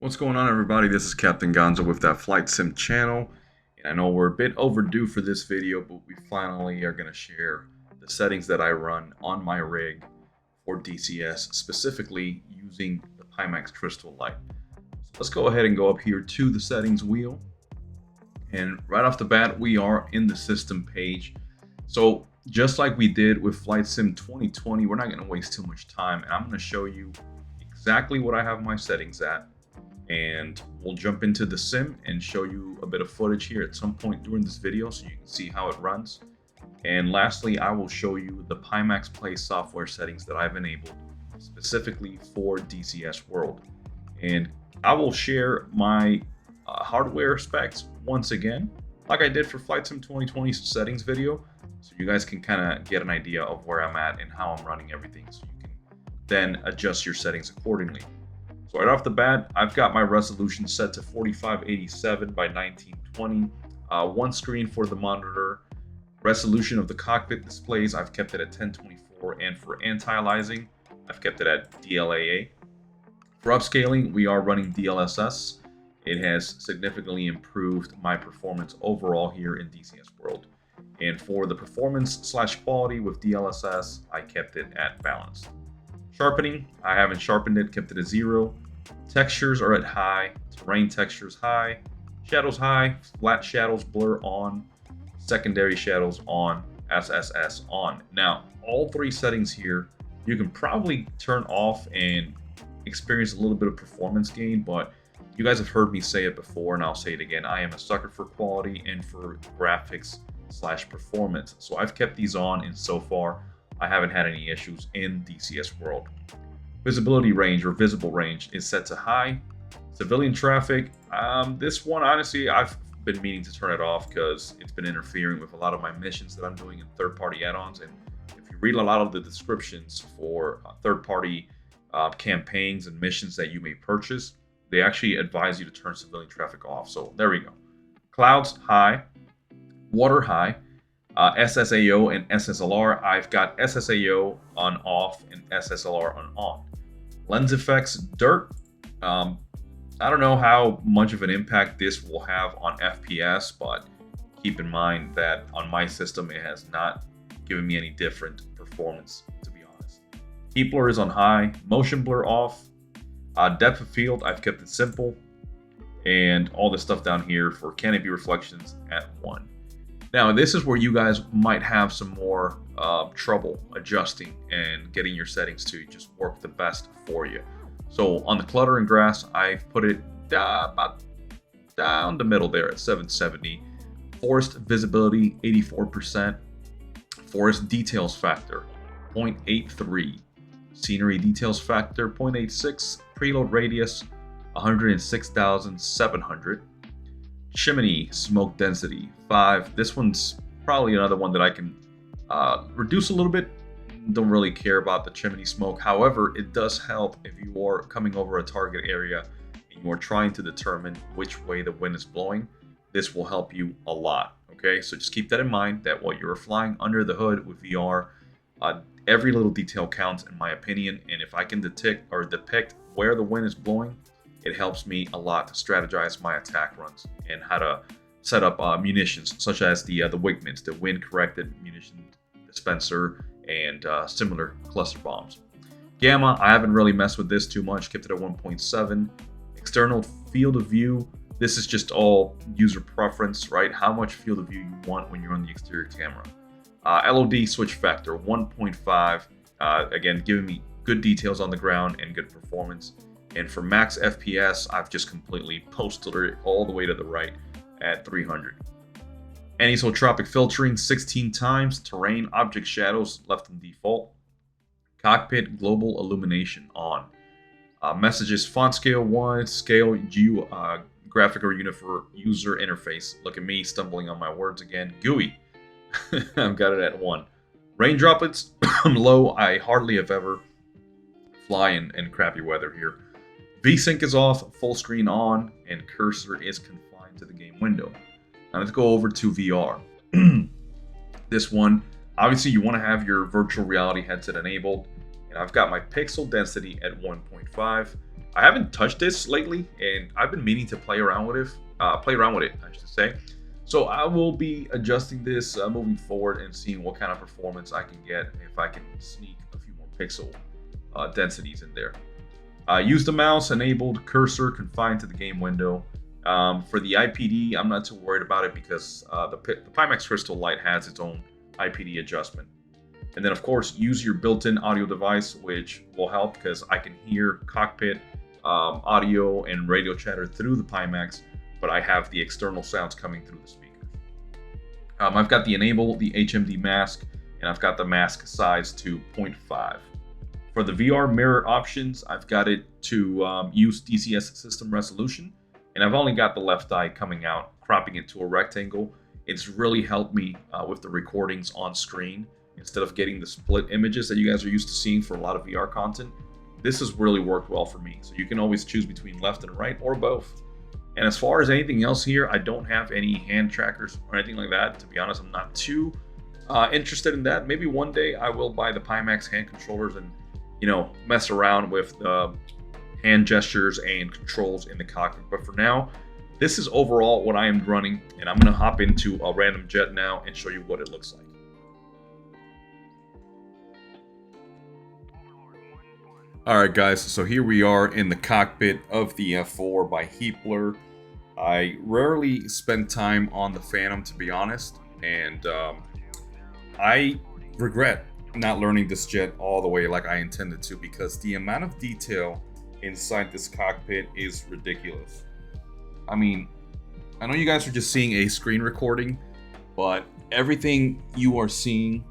What's going on, everybody? This is Captain Gonzo with that Flight Sim channel, and I know we're a bit overdue for this video, but we finally are going to share the settings that I run on my rig for DCS, specifically using the Pimax Crystal Light. So let's go ahead and go up here to the settings wheel, and right off the bat, we are in the system page. So just like we did with Flight Sim 2020, we're not going to waste too much time, and I'm going to show you exactly what I have my settings at. And we'll jump into the sim and show you a bit of footage here at some point during this video so you can see how it runs. And lastly, I will show you the Pimax Play software settings that I've enabled specifically for DCS World. And I will share my hardware specs once again, like I did for Flight Sim 2020 settings video, so you guys can kind of get an idea of where I'm at and how I'm running everything, so you can then adjust your settings accordingly. So right off the bat, I've got my resolution set to 4587 by 1920. One screen for the monitor. Resolution of the cockpit displays, I've kept it at 1024. And for anti-aliasing, I've kept it at DLAA. For upscaling, we are running DLSS. It has significantly improved my performance overall here in DCS World. And for the performance/quality with DLSS, I kept it at balanced. Sharpening, I haven't sharpened it, kept it at 0. Textures are at high, terrain textures high, shadows high, flat shadows blur on, secondary shadows on, SSS on. Now, all three settings here, you can probably turn off and experience a little bit of performance gain, but you guys have heard me say it before, and I'll say it again. I am a sucker for quality and for graphics/performance. So I've kept these on, and so far, I haven't had any issues in DCS World. Visibility range or visible range is set to high. Civilian traffic, this one, honestly, I've been meaning to turn it off because it's been interfering with a lot of my missions that I'm doing in third-party add-ons. And if you read a lot of the descriptions for third-party campaigns and missions that you may purchase, they actually advise you to turn civilian traffic off. So there we go. Clouds, high. Water, high. SSAO and SSLR, I've got SSAO on off and SSLR on. Lens effects, dirt. I don't know how much of an impact this will have on FPS, but keep in mind that on my system it has not given me any different performance, to be honest. Heat blur is on high, motion blur off. Depth of field, I've kept it simple, and all this stuff down here for canopy reflections at 1. Now, this is where you guys might have some more trouble adjusting and getting your settings to just work the best for you. So on the clutter and grass, I've put it about down the middle there at 770. Forest visibility, 84%. Forest details factor, 0.83. Scenery details factor, 0.86. Preload radius, 106,700. Chimney smoke density 5. This one's probably another one that I can reduce a little bit. Don't really care about the chimney smoke. However, it does help if you are coming over a target area and you are trying to determine which way the wind is blowing. This will help you a lot. Okay, so just keep that in mind that while you're flying under the hood with VR, every little detail counts in my opinion. And if I can depict where the wind is blowing, it helps me a lot to strategize my attack runs and how to set up munitions, such as the Wigmans, the wind-corrected munition dispenser, and similar cluster bombs. Gamma, I haven't really messed with this too much, kept it at 1.7. External field of view, this is just all user preference, right? How much field of view you want when you're on the exterior camera. LOD switch factor, 1.5. Again, giving me good details on the ground and good performance. And for max FPS, I've just completely posted it all the way to the right at 300. Anisotropic filtering 16 times. Terrain object shadows left in default. Cockpit global illumination on. Messages font scale 1. Scale graphic or user interface. Look at me stumbling on my words again. GUI. I've got it at 1. Rain droplets low. I hardly have ever fly in crappy weather here. VSync is off, full screen on, and cursor is confined to the game window. Now let's go over to VR. This one, obviously you want to have your virtual reality headset enabled, and I've got my pixel density at 1.5. I haven't touched this lately, and I've been meaning to play around with it. I should say. So I will be adjusting this moving forward and seeing what kind of performance I can get if I can sneak a few more pixel densities in there. Use the mouse enabled cursor confined to the game window. For the IPD, I'm not too worried about it because the Pimax Crystal Light has its own IPD adjustment. And then, of course, use your built-in audio device, which will help because I can hear cockpit audio and radio chatter through the Pimax, but I have the external sounds coming through the speakers. I've got the enable the HMD mask, and I've got the mask size to 0.5. For the VR mirror options, I've got it to use DCS system resolution, and I've only got the left eye coming out, cropping it to a rectangle. It's really helped me with the recordings on screen instead of getting the split images that you guys are used to seeing for a lot of VR content. This has really worked well for me. So you can always choose between left and right or both. And as far as anything else here, I don't have any hand trackers or anything like that. To be honest, I'm not too interested in that. Maybe one day I will buy the Pimax hand controllers and, you know, mess around with the hand gestures and controls in the cockpit. But for now, this is overall what I am running, and I'm going to hop into a random jet now and show you what it looks like. Alright guys, so here we are in the cockpit of the F4 by Heapler. I rarely spend time on the Phantom, to be honest, and I regret not learning this jet all the way like I intended to, because the amount of detail inside this cockpit is ridiculous. I mean, I know you guys are just seeing a screen recording, but everything you are seeing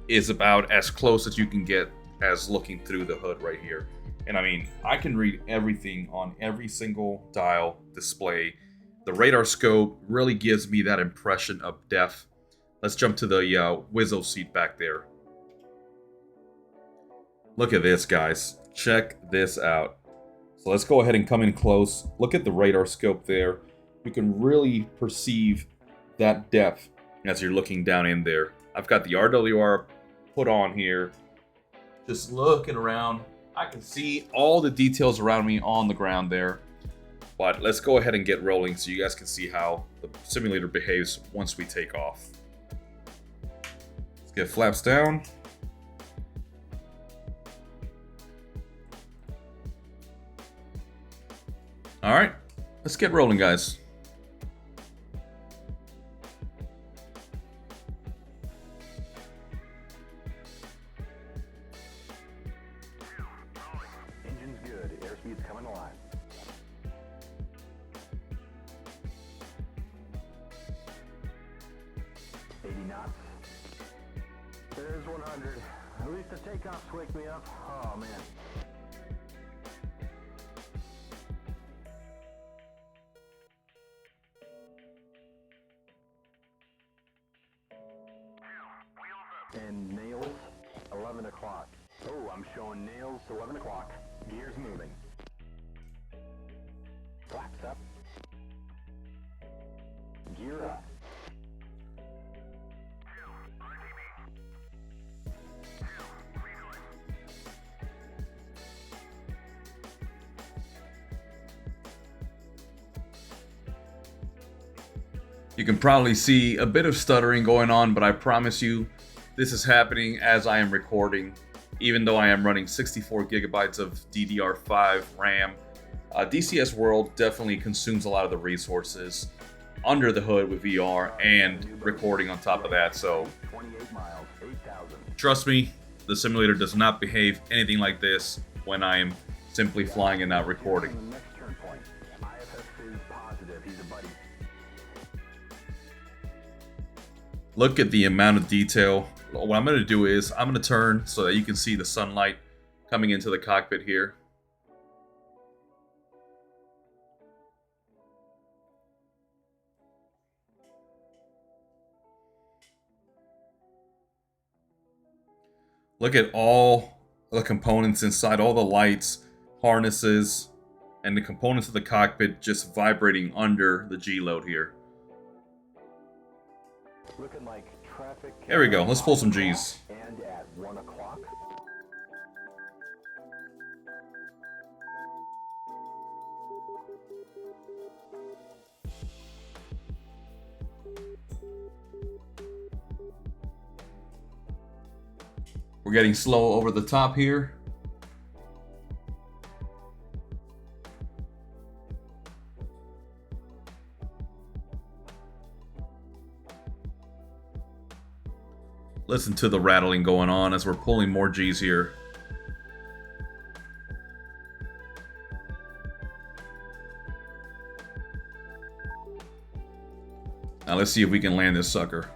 is about as close as you can get as looking through the hood right here. And I mean, I can read everything on every single dial display. The radar scope really gives me that impression of depth. Let's jump to the Wizzo seat back there. Look at this, guys. Check this out. So let's go ahead and come in close. Look at the radar scope there. You can really perceive that depth as you're looking down in there. I've got the RWR put on here. Just looking around, I can see all the details around me on the ground there. But let's go ahead and get rolling so you guys can see how the simulator behaves once we take off. Let's get flaps down. All right, let's get rolling, guys. Engine's good. Airspeed's coming alive. 80 knots. There's 100. At least the takeoffs wake me up. Oh, man. And nails, 11 o'clock. Oh, I'm showing nails, 11 o'clock. Gears moving. Flaps up. Gear up. You can probably see a bit of stuttering going on, but I promise you, this is happening as I am recording. Even though I am running 64 gigabytes of DDR5 RAM, DCS World definitely consumes a lot of the resources under the hood with VR and recording on top of that. So, 28 miles, 8,000. trust me, the simulator does not behave anything like this when I am simply flying and not recording. The next turn point. IFS is positive. He's a buddy. Look at the amount of detail. What I'm going to do is I'm going to turn so that you can see the sunlight coming into the cockpit here. Look at all the components inside, all the lights, harnesses, and the components of the cockpit just vibrating under the G-load here. Looking like traffic. There we go. Let's pull some G's. And at 1 o'clock. We're getting slow over the top here. Listen to the rattling going on as we're pulling more G's here. Now let's see if we can land this sucker.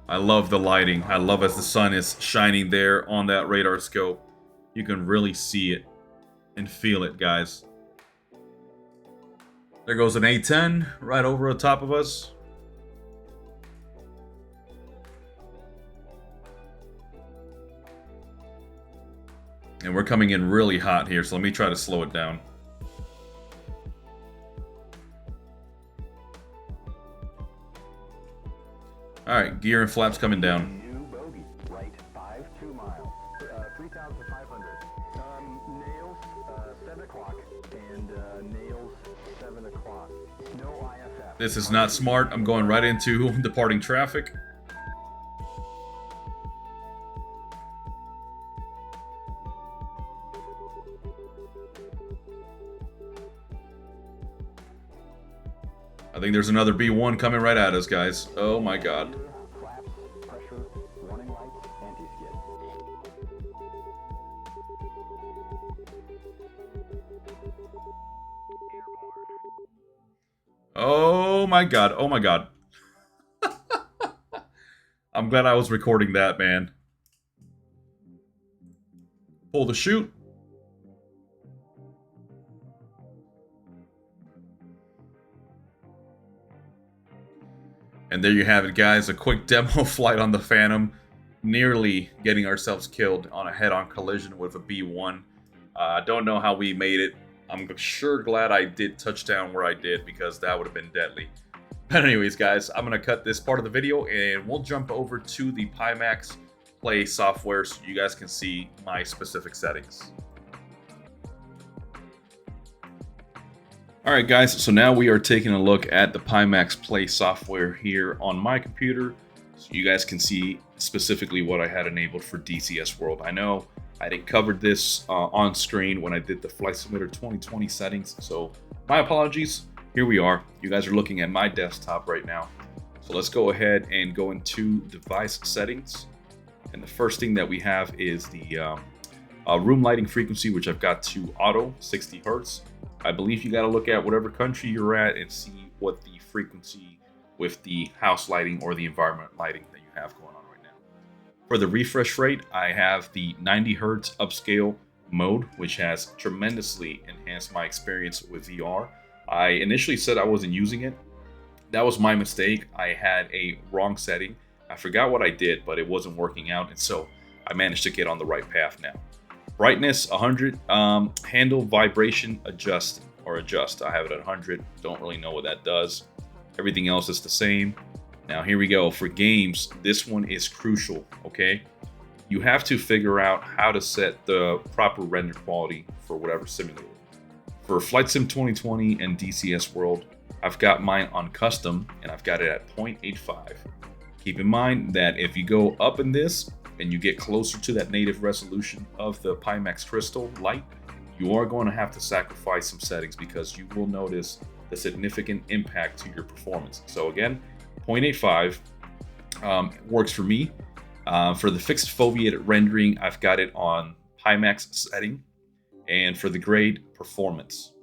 I love the lighting. I love as the sun is shining there on that radar scope. You can really see it and feel it, guys. There goes an A-10 right over the top of us. And we're coming in really hot here, so let me try to slow it down. Alright, gear and flaps coming down. New bogey, right 5-2 miles, 3,500. Nails, 7 o'clock, and nails, 7 o'clock. No IFF. This is not smart. I'm going right into departing traffic. I think there's another B1 coming right at us, guys. Oh my god. Flaps, pressure, warning lights, anti-skid. Oh my god. Oh my god. I'm glad I was recording that, man. Pull the chute. And there you have it, guys. A quick demo flight on the Phantom. Nearly getting ourselves killed on a head-on collision with a B1. I don't know how we made it. I'm sure glad I did touchdown where I did, because that would have been deadly. But anyways, guys, I'm going to cut this part of the video and we'll jump over to the Pimax Play software so you guys can see my specific settings. Alright guys, so now we are taking a look at the Pimax Play software here on my computer, so you guys can see specifically what I had enabled for DCS World. I know I didn't cover this on screen when I did the Flight Simulator 2020 settings, so my apologies. Here we are. You guys are looking at my desktop right now. So let's go ahead and go into device settings. And the first thing that we have is the room lighting frequency, which I've got to auto 60 Hertz. I believe you got to look at whatever country you're at and see what the frequency with the house lighting or the environment lighting that you have going on right now. For the refresh rate, I have the 90 Hertz upscale mode, which has tremendously enhanced my experience with VR. I initially said I wasn't using it. That was my mistake. I had a wrong setting. I forgot what I did, but it wasn't working out, and so I managed to get on the right path now. Brightness 100, handle vibration adjust. I have it at 100. Don't really know what that does. Everything else is the same. Now here we go. For games, this one is crucial, okay? You have to figure out how to set the proper render quality for whatever simulator. For Flight Sim 2020 and DCS World, I've got mine on custom and I've got it at 0.85. Keep in mind that if you go up in this and you get closer to that native resolution of the Pimax Crystal Light, you are going to have to sacrifice some settings because you will notice the significant impact to your performance. So again, 0.85 works for me. For the fixed foveated rendering, I've got it on Pimax setting, and for the grade, performance.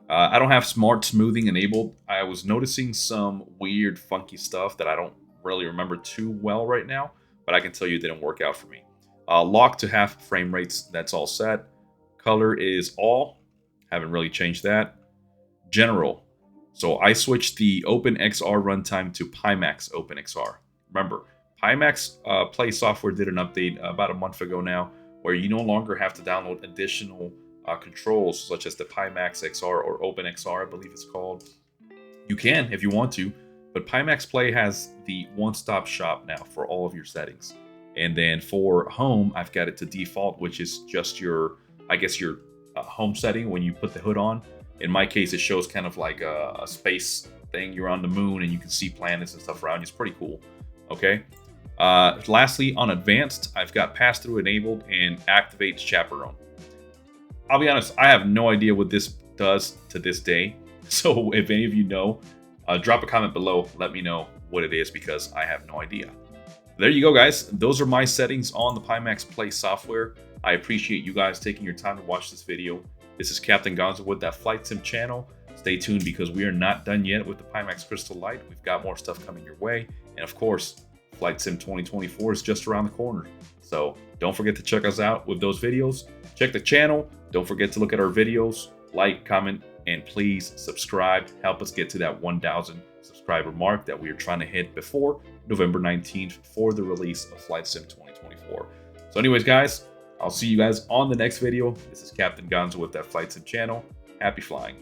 I don't have smart smoothing enabled. I was noticing some weird funky stuff that I don't really remember too well right now, but I can tell you it didn't work out for me. Lock to half frame rates, that's all set. Color is all, haven't really changed that. General, so I switched the OpenXR runtime to Pimax OpenXR. Remember, Pimax Play software did an update about a month ago now, where you no longer have to download additional controls such as the Pimax XR or OpenXR, I believe it's called. You can if you want to, But Pimax Play has the one-stop shop now for all of your settings. And then for home, I've got it to default, which is just your, I guess, your home setting when you put the hood on. In my case, it shows kind of like a space thing. You're on the moon and you can see planets and stuff around you. It's pretty cool. Okay. Lastly, on advanced, I've got pass-through enabled and activates chaperone. I'll be honest, I have no idea what this does to this day. So if any of you know, drop a comment below. Let me know what it is because I have no idea. There you go, guys. Those are my settings on the Pimax Play software. I appreciate you guys taking your time to watch this video. This is Captain Gonzo with that Flight Sim channel. Stay tuned because we are not done yet with the Pimax Crystal Light. We've got more stuff coming your way. And of course, Flight Sim 2024 is just around the corner. So don't forget to check us out with those videos. Check the channel. Don't forget to look at our videos, like, comment, and please subscribe. Help us get to that 1,000 subscriber mark that we are trying to hit before November 19th for the release of Flight Sim 2024. So anyways, guys, I'll see you guys on the next video. This is Captain Gonzo with that Flight Sim channel. Happy flying.